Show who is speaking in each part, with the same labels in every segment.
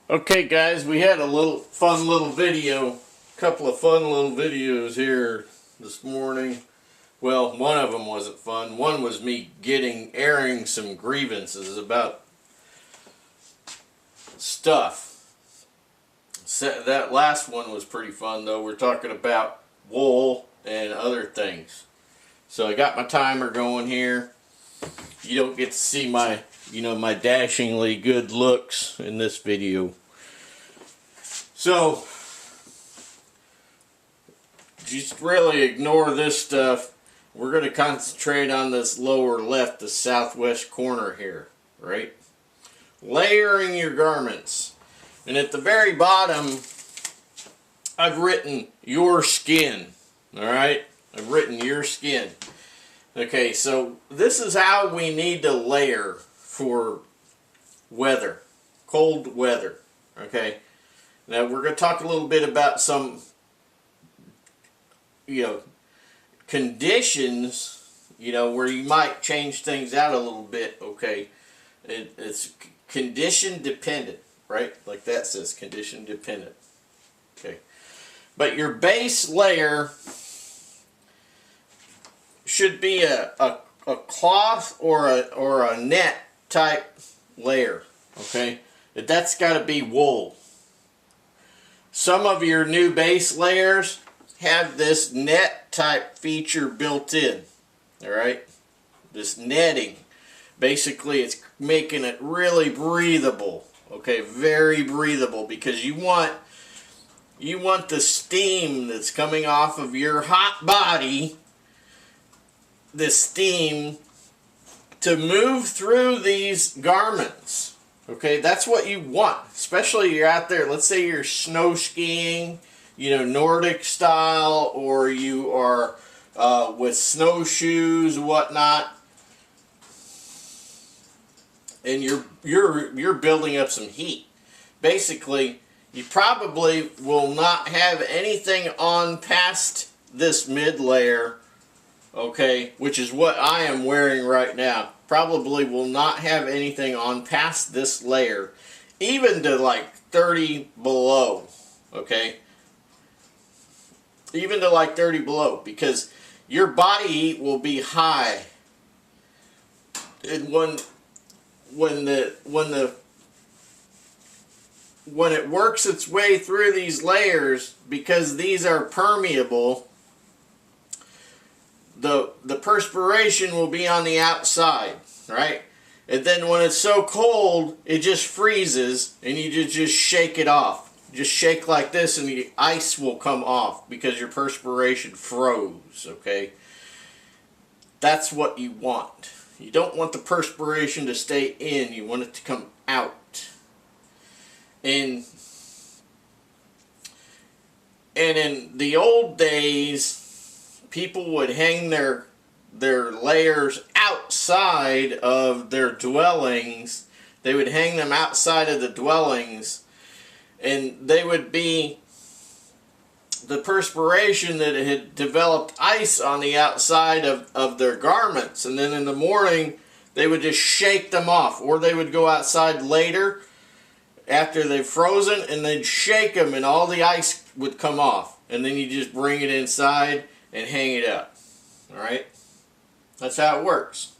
Speaker 1: Okay guys, we had a fun little video, couple of fun little videos here this morning. Well, one of them wasn't fun. One was me airing some grievances about stuff. So that last one was pretty fun though. We're talking about wool and other things. So I got my timer going here. You don't get to see my my dashingly good looks in this video. So just really ignore this stuff. We're going to concentrate on this lower left, the southwest corner here, right? Layering your garments. And at the very bottom, I've written your skin, all right? I've written your skin. Okay, so this is how we need to layer for weather, cold weather, okay? Now we're going to talk a little bit about some, conditions, where you might change things out a little bit, okay? It's condition dependent, right? Like that says, condition dependent, okay? But your base layer should be a cloth or a net type layer, okay? That's got to be wool. Some of your new base layers have this net type feature built in, all right? This netting. Basically, it's making it really breathable, okay? Very breathable, because you want the steam that's coming off of your hot body, the steam, to move through these garments. Okay, that's what you want, especially you're out there. Let's say you're snow skiing, Nordic style, or you are with snowshoes, whatnot, and you're building up some heat. Basically, you probably will not have anything on past this mid layer, okay, which is what I am wearing right now. Probably will not have anything on past this layer, even to like 30 below, okay? Even to like 30 below, because your body heat will be high. And when it works its way through these layers, because these are permeable, the perspiration will be on the outside, right? And then when it's so cold, it just freezes, and you just shake it off. Just shake like this, and the ice will come off because your perspiration froze, okay? That's what you want. You don't want the perspiration to stay in. You want it to come out. And in the old days, people would hang their layers outside of their dwellings. They would hang them outside of the dwellings, and they would be the perspiration that had developed ice on the outside of their garments, and then in the morning they would just shake them off, or they would go outside later after they've frozen and they'd shake them and all the ice would come off, and then you just bring it inside and hang it up. Alright? That's how it works.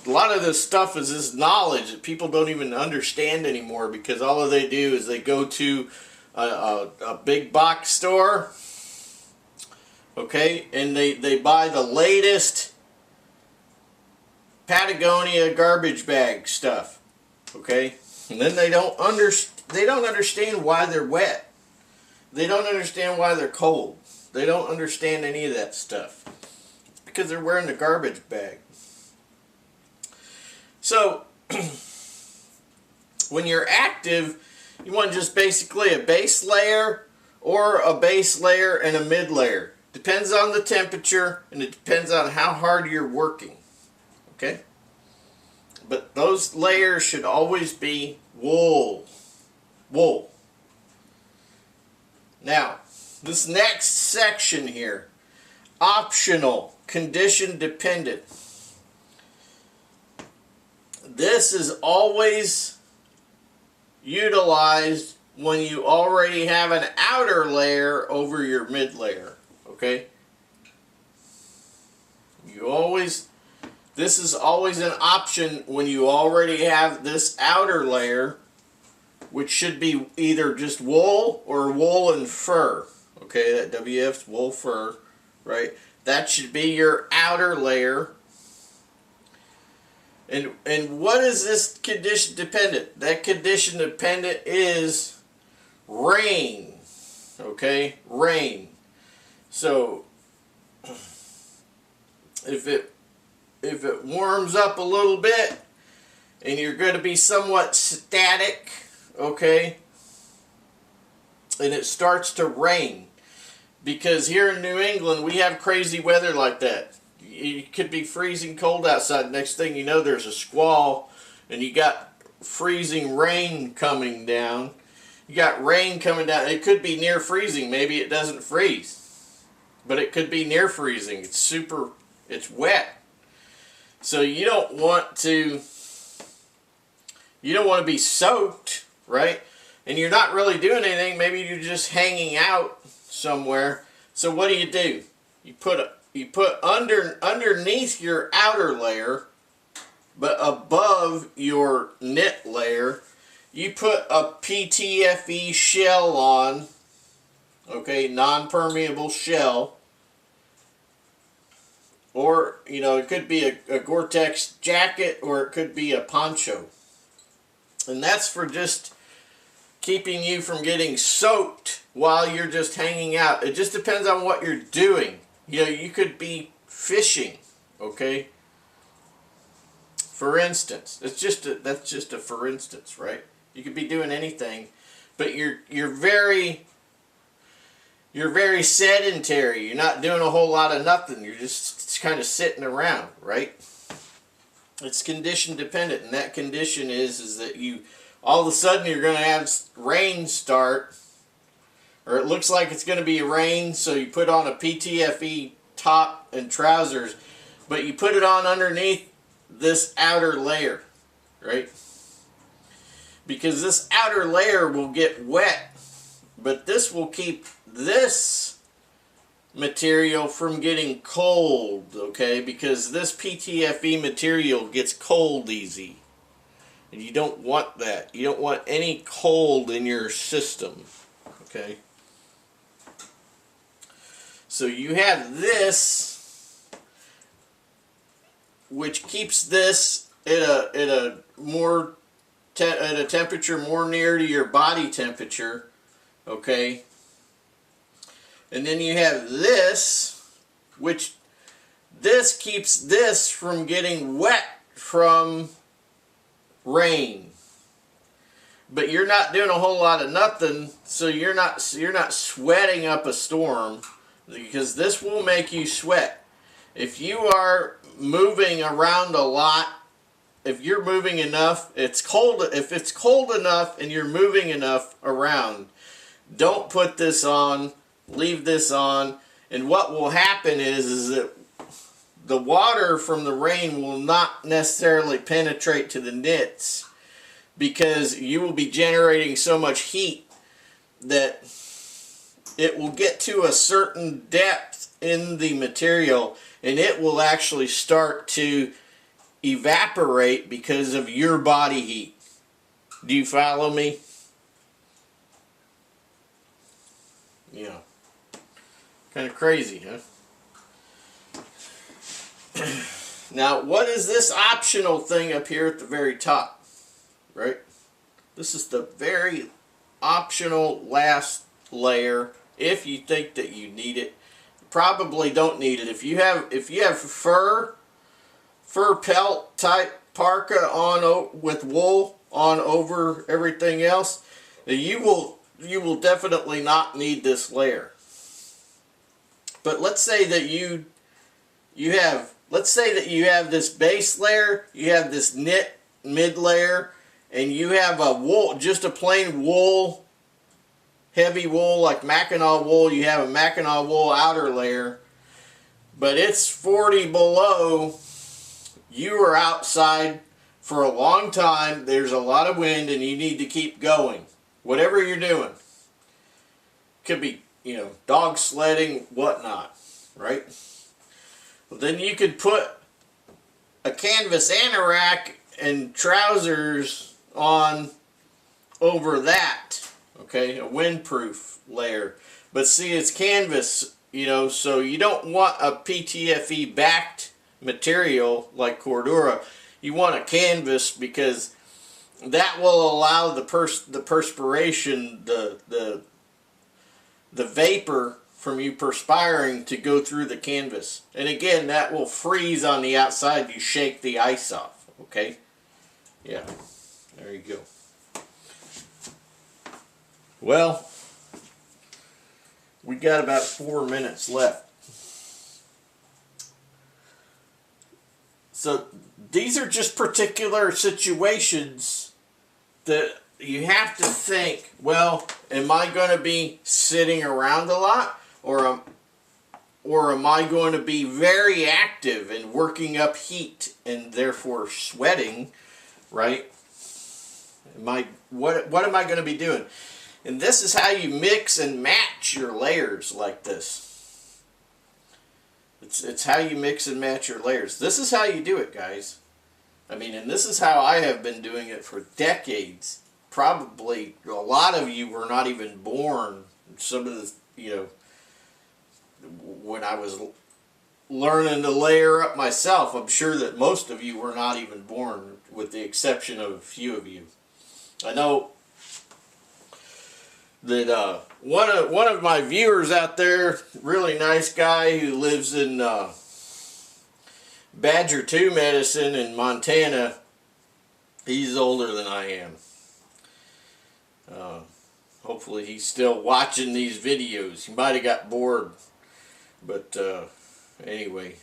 Speaker 1: A lot of this stuff is this knowledge that people don't even understand anymore, because all they do is they go to a big box store, okay, and they buy the latest Patagonia garbage bag stuff, okay, and then they don't understand why they're wet. They don't understand why they're cold. They don't understand any of that stuff. It's because they're wearing the garbage bag. So, when you're active, you want just basically a base layer, or a base layer and a mid layer. Depends on the temperature, and it depends on how hard you're working. Okay? But those layers should always be wool. Wool. Now, this next section here, optional, condition dependent. This is always utilized when you already have an outer layer over your mid layer. Okay? This is always an option when you already have this outer layer, which should be either just wool or wool and fur. Okay, that WF's wool fur, right? That should be your outer layer. And what is this condition dependent? That condition dependent is rain. Okay, rain. So if it warms up a little bit and you're going to be somewhat static, okay, and it starts to rain, because here in New England we have crazy weather like that. It could be freezing cold outside. Next thing you know, there's a squall and you got freezing rain coming down. You got rain coming down. It could be near freezing. Maybe it doesn't freeze, but it could be near freezing. It's wet. So you don't want to be soaked, right? And you're not really doing anything. Maybe you're just hanging out somewhere. So what do? You put underneath your outer layer, but above your knit layer, you put a PTFE shell on, okay, non-permeable shell. Or, you know, it could be a Gore-Tex jacket, or it could be a poncho. And that's for just keeping you from getting soaked while you're just hanging out. It just depends on what you're doing. You know, you could be fishing, okay? For instance, that's just a for instance, right? You could be doing anything, but you're very sedentary. You're not doing a whole lot of nothing. You're just kind of sitting around, right? It's condition dependent, and that condition is that you all of a sudden you're going to have rain start, or it looks like it's going to be rain, so you put on a PTFE top and trousers, but you put it on underneath this outer layer, right? Because this outer layer will get wet, but this will keep this material from getting cold, okay? Because this PTFE material gets cold easy. And you don't want that. You don't want any cold in your system, okay? So you have this, which keeps this at a temperature more near to your body temperature, okay? And then you have this, which this keeps this from getting wet from rain. But you're not doing a whole lot of nothing, so you're not sweating up a storm, because this will make you sweat. If you are moving around a lot, if you're moving enough, if it's cold enough and you're moving enough around, don't put this on. Leave this on, and what will happen is that the water from the rain will not necessarily penetrate to the knits, because you will be generating so much heat that it will get to a certain depth in the material, and it will actually start to evaporate because of your body heat. Do you follow me? Yeah. Kind of crazy, huh? Now, what is this optional thing up here at the very top? Right? This is the very optional last layer, if you think that you need it. Probably don't need it. If you have fur pelt type parka on with wool on over everything else, you will definitely not need this layer. But let's say that you have this base layer, you have this knit mid layer, and you have a wool, just a plain wool, heavy wool like Mackinaw wool. You have a Mackinaw wool outer layer, but it's 40 below. You are outside for a long time, there's a lot of wind and you need to keep going. Whatever you're doing. Could be, you know, dog sledding, whatnot, right? Well, then you could put a canvas anorak and trousers on over that, okay, a windproof layer. But see, it's canvas, you know, so you don't want a PTFE backed material like Cordura. You want a canvas because that will allow the perspiration, the vapor from you perspiring to go through the canvas. And again, that will freeze on the outside. You shake the ice off, okay? Yeah, there you go. Well, we got about 4 minutes left. So these are just particular situations that you have to think, well, am I going to be sitting around a lot, or am I going to be very active and working up heat and therefore sweating, right? What am I going to be doing? And this is how you mix and match your layers like this. It's how you mix and match your layers. This is how you do it, guys. I mean, and this is how I have been doing it for decades. Probably a lot of you were not even born. Some of the, you know, when I was learning to layer up myself, I'm sure that most of you were not even born, with the exception of a few of you. I know that one of my viewers out there, really nice guy who lives in Badger 2 Medicine in Montana, he's older than I am. Hopefully he's still watching these videos. He might have got bored, but anyway,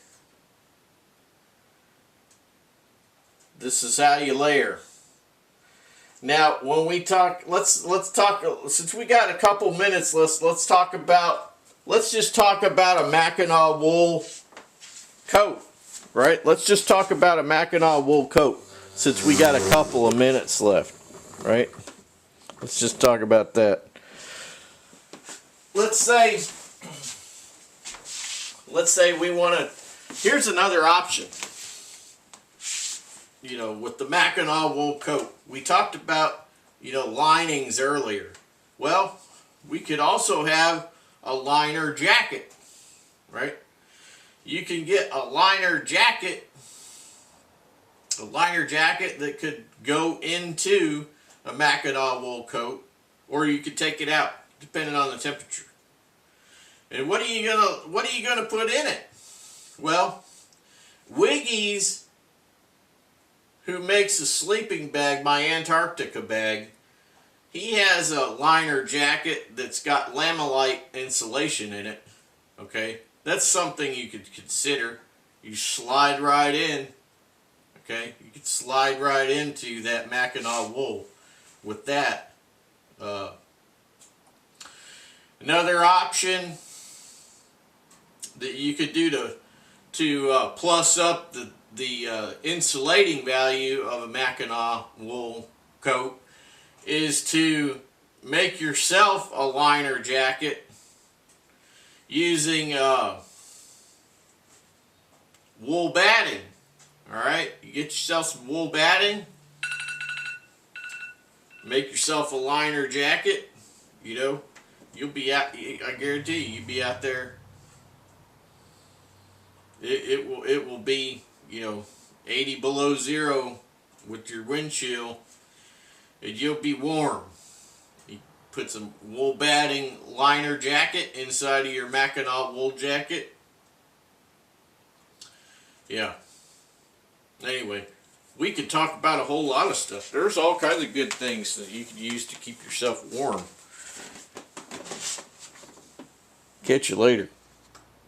Speaker 1: this is how you layer. Now, when we talk, let's talk. Since we got a couple minutes, let's just talk about a Mackinaw wool coat, right? Let's just talk about a Mackinaw wool coat, since we got a couple of minutes left, right? Let's just talk about that. Let's say we want to. Here's another option. You know, with the Mackinaw wool coat, we talked about, you know, linings earlier. Well, we could also have a liner jacket, right? You can get a liner jacket that could go into a Mackinaw wool coat, or you could take it out, depending on the temperature. And what are you gonna put in it? Well, Wiggy's, who makes a sleeping bag, my Antarctica bag, he has a liner jacket that's got lamellite insulation in it. Okay, that's something you could consider. You slide right in. Okay, you could slide right into that Mackinaw wool with that. Another option that you could do to plus up the insulating value of a Mackinaw wool coat is to make yourself a liner jacket using wool batting. Alright, you get yourself some wool batting, make yourself a liner jacket, you know, you'll be out, I guarantee you, you'll be out there. It will be, you know, 80 below zero with your wind chill, and you'll be warm. You put some wool batting liner jacket inside of your Mackinaw wool jacket. Yeah. Anyway, we could talk about a whole lot of stuff. There's all kinds of good things that you can use to keep yourself warm. Catch you later.